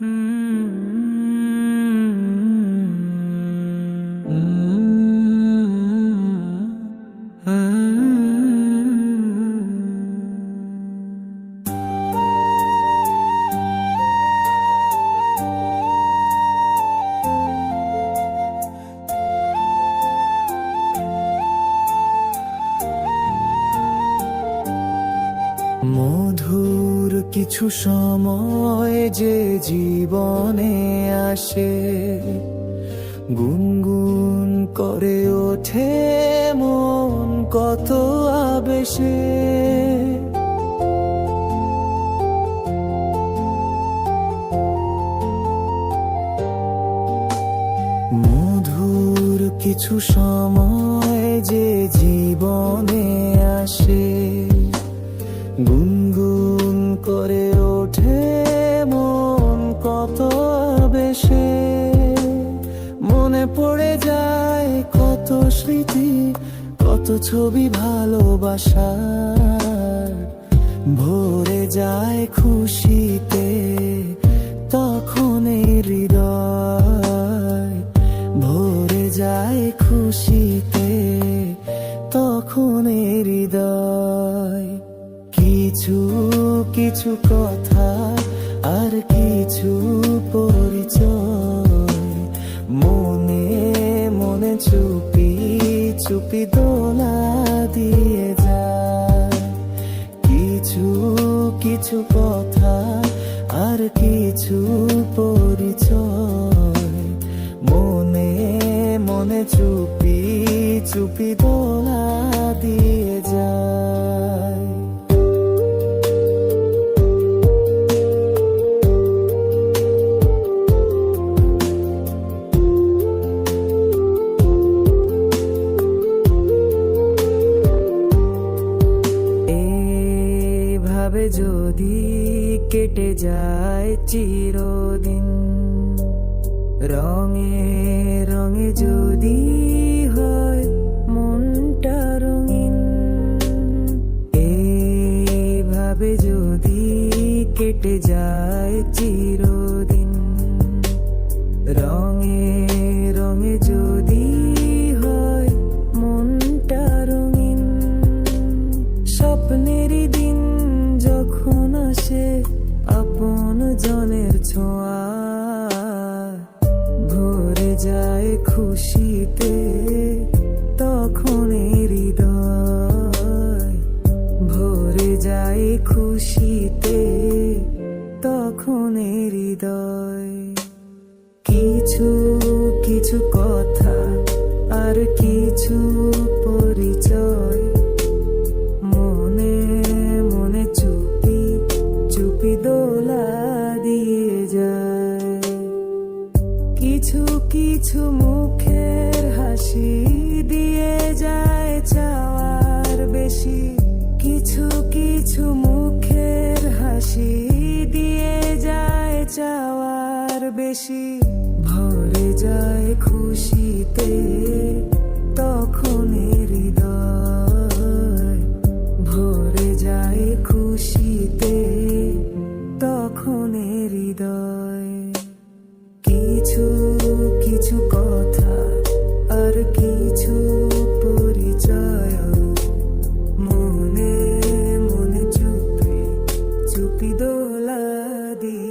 মধুর কিছু সময় যে জীবনে আসে, গুনগুন করে ওঠে মন কত আবেশে। মধুর কিছু সময় যে জীবনে আসে, গুনগুন করে ওঠে মন কত আবেশে। মনে পড়ে যায় কত স্মৃতি, কত ছবি ভালোবাসার। ভরে যায় খুশিতে তখন এই হৃদয়, ভরে যায় খুশিতে তখন এই হৃদয়। কিছু কিছু কথা আর কিছু পরিচয়, মনে মনে চুপি চুপি দোলা দিয়ে যায়। কিছু কিছু কথা আর কিছু পরিচয়, মনে মনে চুপি চুপি দোলা দিয়ে যায়। ভাবে যদি কেটে যায় চিরদিন, রঙে রঙে যদি হয় মনটা রঙিন। এইভাবে যদি কেটে যায় চিরদিন, রঙে রঙে যদি হয় মনটা রঙিন। স্বপ্নেরই দিন যখন আসে আপন জনের ছোঁয়া, ভরে যায় খুশিতে তখন হৃদয়, ভরে যায় খুশিতে তখন হৃদয়। কিছু কিছু কথা আর কিছু পরিচয়, মনে মনে চুপি চুপি দোলা দিয়ে যায়। কিছু কিছু মুখের হাসি দিয়ে যায় চাওয়ার বেশি, কিছু কিছু মুখের হাসি দিয়ে যায় চাওয়ার বেশি। ভরে যায় খুশিতে তখন হৃদয়, ভরে যায় খুশিতে তখন হৃদয়। কিছু কিছু কথা আর কিছু পরিচয়, মনে মনে চুপি চুপি দোলা দিয়ে